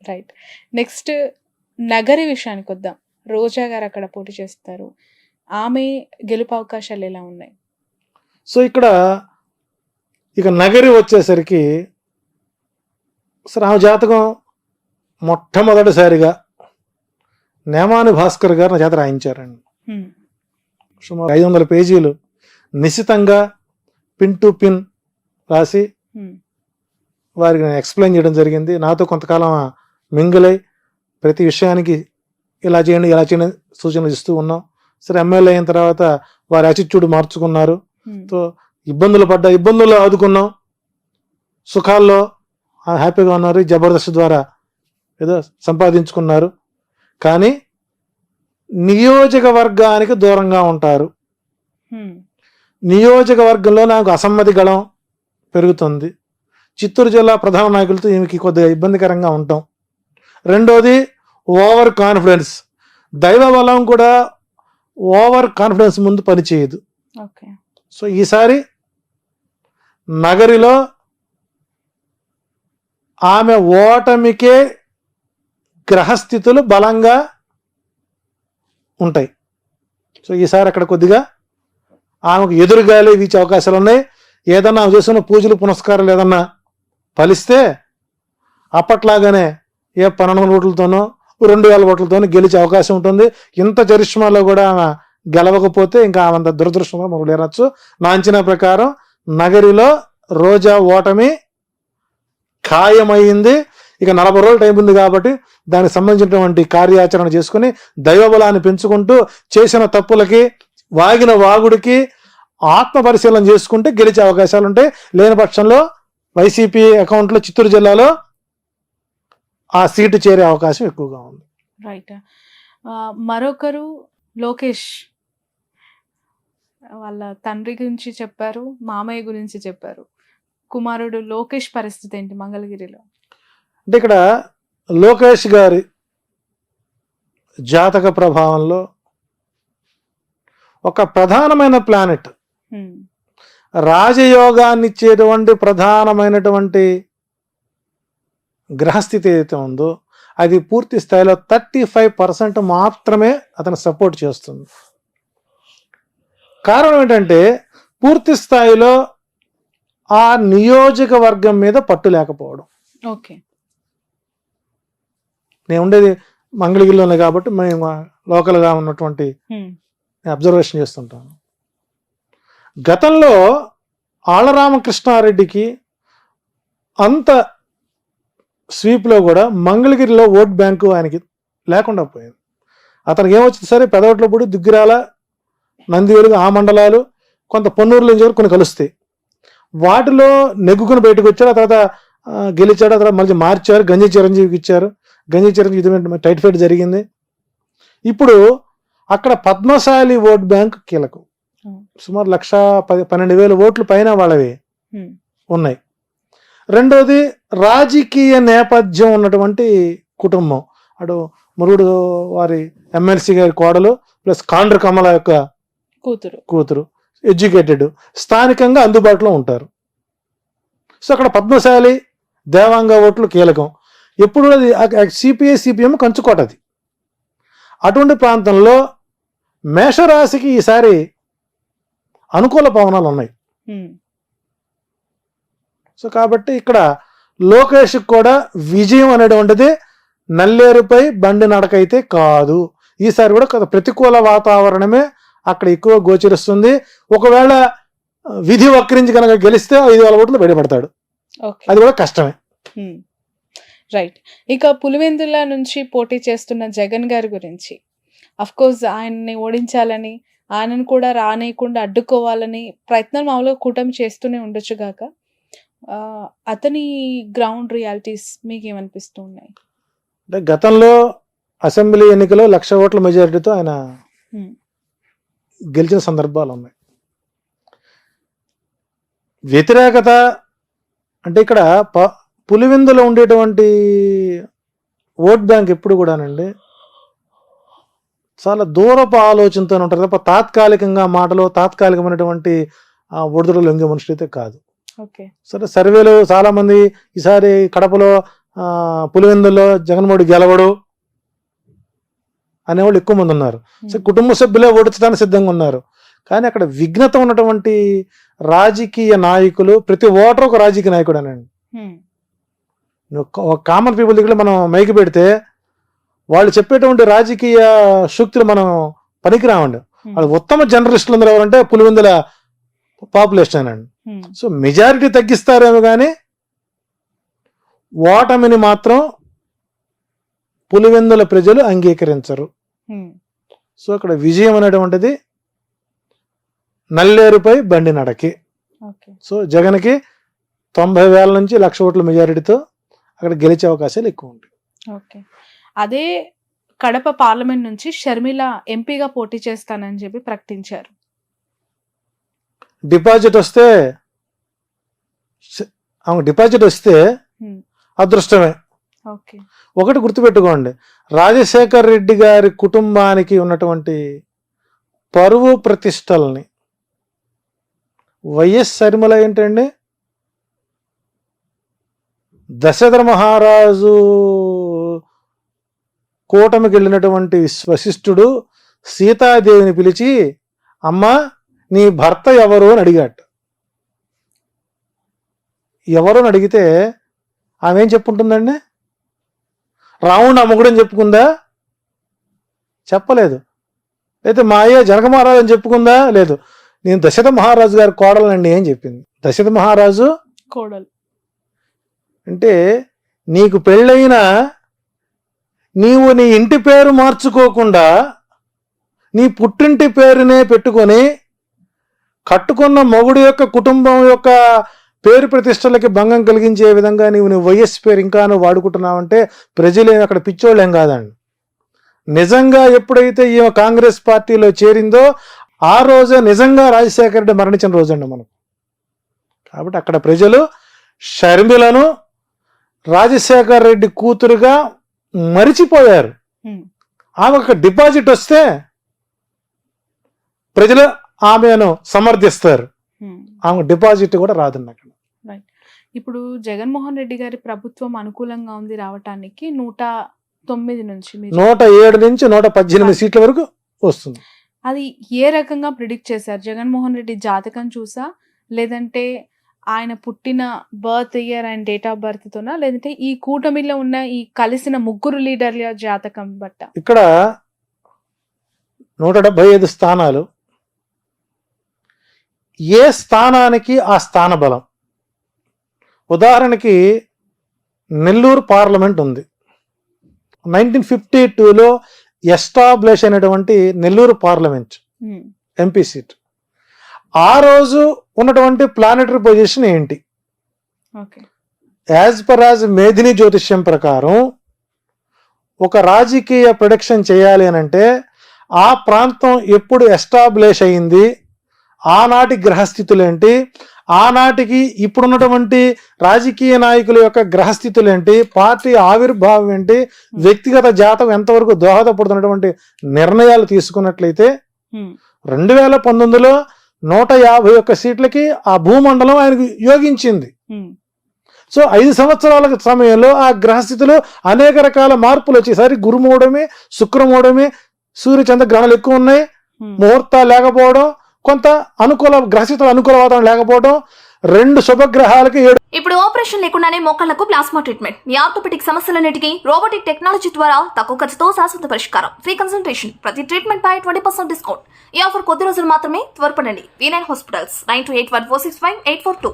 Right. Next Nagari విషయానికి వద్దాం. రోజా గారు అక్కడ పోటీ చేస్తారు. ఆమె గెలుపు అవకాశాలు ఎలా ఉన్నాయి? సో ఇక్కడ ఇక నగరి వచ్చేసరికి అసలు ఆమె జాతకం మొట్టమొదటిసారిగా నేమాని భాస్కర్ గారు నా చేత రాయించారండి. సుమారు 500 పేజీలు నిశితంగా పిన్ టు పిన్ రాసి వారికి నేను ఎక్స్ప్లెయిన్ చేయడం జరిగింది. నాతో కొంతకాలం మింగిలై ప్రతి విషయానికి ఇలా చేయండి ఇలా చేయండి సూచనలు ఇస్తూ ఉన్నాం. సరే ఎమ్మెల్యే అయిన తర్వాత వారి యాటిట్యూడ్ మార్చుకున్నారు. సో ఇబ్బందుల్లో ఆదుకున్నాం, సుఖాల్లో హ్యాపీగా ఉన్నారు. జబర్దస్త్ ద్వారా ఏదో సంపాదించుకున్నారు. కానీ నియోజకవర్గానికి దూరంగా ఉంటారు. నియోజకవర్గంలో నాకు అసమ్మతి గళం పెరుగుతుంది. చిత్తూరు జిల్లా ప్రధాన నాయకులతో ఈమెకి కొద్దిగా ఇబ్బందికరంగా ఉంటాం. రెండోది ఓవర్ కాన్ఫిడెన్స్. దైవ బలం కూడా ఓవర్ కాన్ఫిడెన్స్ ముందు పనిచేయదు. సో ఈసారి నగరిలో ఆమె ఓటమికే గ్రహస్థితులు బలంగా ఉంటాయి. సో ఈసారి అక్కడ కొద్దిగా ఆమెకు ఎదురుగాలి వీచే అవకాశాలు ఉన్నాయి. ఏదన్నా చేసిన పూజలు పునస్కారాలు ఏదన్నా ఫలిస్తే అప్పట్లాగానే 1200 ఓట్లతోనో 2000 ఓట్లతోనో గెలిచే అవకాశం ఉంటుంది. ఇంత చరిష్మాలో కూడా ఆమె గెలవకపోతే ఇంకా ఆమె దురదృష్టంగా మనం లేనొచ్చు. నా అంచనా ప్రకారం నగరిలో రోజా ఓటమి ఖాయమైంది. ఇక 40 రోజులు టైం ఉంది కాబట్టి దానికి సంబంధించినటువంటి కార్యాచరణ చేసుకుని దైవబలాన్ని పెంచుకుంటూ చేసిన తప్పులకి వాగిన వాగుడికి ఆత్మ పరిశీలన చేసుకుంటే గెలిచే అవకాశాలు ఉంటాయి. లేని పక్షంలో వైసీపీ అకౌంట్లో చిత్తూరు జిల్లాలో ఆ సీటు చేరే అవకాశం ఎక్కువగా ఉంది. రైట్. మరొకరు లోకేష్ వాళ్ళ తండ్రి గురించి చెప్పారు, మామయ్య గురించి చెప్పారు. కుమారుడు లోకేష్ పరిస్థితి ఏంటి మంగళగిరిలో? అంటే ఇక్కడ లోకేష్ గారి జాతక ప్రభావంలో ఒక ప్రధానమైన ప్లానెట్, రాజయోగాన్ని ఇచ్చేటువంటి ప్రధానమైనటువంటి గ్రహస్థితి ఏదైతే ఉందో అది పూర్తి స్థాయిలో 35% మాత్రమే అతను సపోర్ట్ చేస్తుంది. కారణం ఏంటంటే పూర్తి స్థాయిలో ఆ నియోజకవర్గం మీద పట్టు లేకపోవడం. ఓకే, నేను ఉండేది మంగళగిరిలోనే కాబట్టి మేము లోకల్గా ఉన్నటువంటి అబ్జర్వేషన్ చేస్తుంటాను. గతంలో ఆళ్లరామకృష్ణారెడ్డికి అంత స్వీప్లో కూడా మంగళగిరిలో ఓట్ బ్యాంకు ఆయనకి లేకుండా పోయింది. అతనికి ఏమొచ్చింది సరే పెదవట్లపూడి, దుగ్గిరాల, నందివెలుగు ఆ మండలాలు, కొంత పొన్నూరులో నుంచి కొన్ని కలుస్తాయి. వాటిలో నెగ్గుకుని బయటకు వచ్చారు. ఆ తర్వాత గెలిచాడు. ఆ తర్వాత మళ్ళీ మార్చారు, గంజి చిరంజీవికి ఇచ్చారు. గంజి చిరంజీవి టైట్ ఫైట్ జరిగింది. ఇప్పుడు అక్కడ పద్మశాలి ఓట్ బ్యాంక్ కీలకం. సుమారు 1,12,000 ఓట్లు పైన వాళ్ళవి ఉన్నాయి. రెండోది రాజకీయ నేపథ్యం ఉన్నటువంటి కుటుంబం. అటు మురుగుడు వారి ఎమ్మెల్సీ గారి కోడలు ప్లస్ కాండ్ర కమల యొక్క కూతురు ఎడ్యుకేటెడ్, స్థానికంగా అందుబాటులో ఉంటారు. సో అక్కడ పద్మశాలి దేవాంగ ఓట్లు కీలకం. ఎప్పుడు సిపిఐ సిపిఎం కంచుకోటది. అటువంటి ప్రాంతంలో మేషరాశికి ఈసారి అనుకూల పవనాలు ఉన్నాయి. సో కాబట్టి ఇక్కడ లోకేష్ కూడా విజయం అనేటువంటిది నల్లేరుపై బండి నడకైతే కాదు. ఈసారి కూడా కొంత ప్రతికూల వాతావరణమే అక్కడ ఎక్కువ గోచరిస్తుంది. ఒకవేళ విధి వక్రించి కనుక గెలిస్తే 5,000 ఓట్లు బయటపడతాడు. అది కూడా కష్టమే. రైట్. ఇక పులివెందుల నుంచి పోటీ చేస్తున్న జగన్ గారి గురించి, అఫ్ కోర్స్ ఆయన్ని ఓడించాలని, ఆయనను కూడా రానియకుండా అడ్డుకోవాలని ప్రయత్నం మామూలుగా కూటమి చేస్తూనే ఉండొచ్చు గాక, అతని గ్రౌండ్ రియాలిటీస్ మీకు ఏమనిపిస్తూ ఉన్నాయి? అంటే గతంలో అసెంబ్లీ ఎన్నికలో 1,00,000 ఓట్ల మెజారిటీతో ఆయన గెలిచిన సందర్భాలు ఉన్నాయి. వ్యతిరేకత అంటే ఇక్కడ పులివెందులో ఉండేటువంటి ఓట్ బ్యాంక్ ఎప్పుడు కూడానండి చాలా దూరపు ఆలోచనతో ఉంటారు తప్ప తాత్కాలికంగా మాటలో తాత్కాలికమైనటువంటి ఒడిదుడులు లొంగే మనుషులు అయితే కాదు. సరే సర్వేలు చాలా మంది ఈసారి కడపలో పులివెందుల్లో జగన్మోహన్ గెలవడు అనేవాళ్ళు ఎక్కువ మంది ఉన్నారు. సో కుటుంబ సభ్యులే ఓడించడానికి సిద్ధంగా ఉన్నారు. కానీ అక్కడ విఘ్నత ఉన్నటువంటి రాజకీయ నాయకులు, ప్రతి ఓటర్ ఒక రాజకీయ నాయకుడు అనండి. కామన్ పీపుల్ దగ్గర మనం మైకి పెడితే వాళ్ళు చెప్పేటువంటి రాజకీయ శక్తులు మనం పనికిరామండి. వాళ్ళు ఉత్తమ జర్నలిస్టులు అందరూ ఎవరంటే పులివెందుల పాపులేషన్ అండి. సో మెజారిటీ తగ్గిస్తారేమో కానీ ఓటమిని మాత్రం పులివెందుల ప్రజలు అంగీకరించరు. సో అక్కడ విజయం అనేటువంటిది నల్లేరుపై బండి నడకి. సో జగన్కి 90,000 నుంచి 1,00,000 ఓట్ల మెజారిటీతో అక్కడ గెలిచే అవకాశాలు ఎక్కువ ఉంటాయి. ఓకే. అదే కడప పార్లమెంట్ నుంచి షర్మిల ఎంపీగా పోటీ చేస్తానని చెప్పి ప్రకటించారు. డిపాజిట్ వస్తే అదృష్టమే. ఓకే. ఒకటి గుర్తుపెట్టుకోండి, రాజశేఖర్ రెడ్డి గారి కుటుంబానికి ఉన్నటువంటి పరువు ప్రతిష్టల్ని వైఎస్ షర్మిల ఏంటండి, దశరథ మహారాజు కూటమికి వెళ్ళినటువంటి వశిష్ఠుడు సీతాదేవిని పిలిచి అమ్మా నీ భర్త ఎవరు అని అడిగాట. ఎవరు అని అడిగితే ఆమె ఏం చెప్పుంటుందండి, రావణుడు అమ్మగుడని చెప్పుకుందా? చెప్పలేదు. అయితే మా అయ్య జనక మహారాజు అని చెప్పుకుందా? లేదు. నేను దశరథ మహారాజు గారి కోడలండి అని చెప్పింది. దశరథ మహారాజు కోడలు అంటే నీకు పెళ్ళైనా నీవు నీ ఇంటి పేరు మార్చుకోకుండా నీ పుట్టింటి పేరునే పెట్టుకొని కట్టుకున్న మొగుడు యొక్క కుటుంబం యొక్క పేరు ప్రతిష్టలకి భంగం కలిగించే విధంగా నీవు వైఎస్ పేరు ఇంకా నువ్వు వాడుకుంటున్నావంటే ప్రజలేమి అక్కడ పిచ్చోళ్ళేం కాదండి. నిజంగా ఎప్పుడైతే ఈ కాంగ్రెస్ పార్టీలో చేరిందో ఆ రోజే నిజంగా రాజశేఖర రెడ్డి మరణించిన రోజండి మనకు. కాబట్టి అక్కడ ప్రజలు షర్మిలను రాజశేఖర రెడ్డి కూతురుగా మరిచిపోయారు. ఆమె ఒక డిపాజిట్ వస్తే ప్రజలు ఆమెను సమర్థిస్తారు. ఆమె డిపాజిట్ కూడా రాదండి అక్కడ. ఇప్పుడు జగన్మోహన్ రెడ్డి గారి ప్రభుత్వం అనుకూలంగా ఉంది రావటానికి 109 నుంచి 107 నుంచి 118 సీట్ల వరకు వస్తుంది. అది ఏ రకంగా ప్రిడిక్ట్ చేశారు? జగన్మోహన్ రెడ్డి జాతకం చూసా, లేదంటే ఆయన పుట్టిన birth year and date of birth తోనా, లేదంటే ఈ కూటమిలో ఉన్న ఈ కలిసిన ముగ్గురు లీడర్ల జాతకం బట్ట? ఇక్కడ 175 స్థానాలు, ఏ స్థానానికి ఆ స్థాన బలం. ఉదాహరణకి నెల్లూరు పార్లమెంట్ ఉంది. 1952లో ఎస్టాబ్లిష్ అయినటువంటి నెల్లూరు పార్లమెంట్ ఎంపీ సీట్. ఆ రోజు ఉన్నటువంటి ప్లానెటరీ పొజిషన్ ఏంటి? యాజ్ పర్ యాజ్ మేధిని జ్యోతిష్యం ప్రకారం ఒక రాజకీయ ప్రొడక్షన్ చేయాలి అని అంటే ఆ ప్రాంతం ఎప్పుడు ఎస్టాబ్లిష్ అయింది, ఆనాటి గ్రహస్థితులేంటి, ఆనాటికి ఇప్పుడున్నటువంటి రాజకీయ నాయకుల యొక్క గ్రహస్థితులేంటి, పార్టీ ఆవిర్భావం ఏంటి, వ్యక్తిగత జాతకం ఎంతవరకు దోహదపడుతున్నటువంటి నిర్ణయాలు తీసుకున్నట్లయితే 2019లో 151 సీట్లకి ఆ భూమండలం ఆయనకు యోగించింది. సో 5 సంవత్సరాల సమయంలో ఆ గ్రహస్థితిలో అనేక రకాల మార్పులు వచ్చేసరి గురుమూడమే, శుక్రమూడమే, సూర్య చంద్ర గ్రహాలు ఎక్కువ ఉన్నాయి, ముహూర్తాలు లేకపోవడం, కొంత అనుకూల గ్రహస్థితులు అనుకూల వాతావరణం లేకపోవడం, 2 శుభగ్రహాలకి 7. ఇప్పుడు ఆపరేషన్ లేకుండానే మోకాళ్లకు ప్లాస్మా ట్రీట్మెంట్, మీ ఆర్థోపెడిక్ సమస్యలన్నిటికీ రోబోటిక్ టెక్నాలజీ ద్వారా తక్కువ ఖర్చుతో శాశ్వత పరిష్కారం, ఫ్రీ కన్సల్టేషన్, ప్రతి ట్రీట్మెంట్ పై 20% డిస్కౌంట్. ఈ ఆఫర్ కొద్ది రోజులు మాత్రమే, త్వరపడండి. V9 hospitals 9281465842.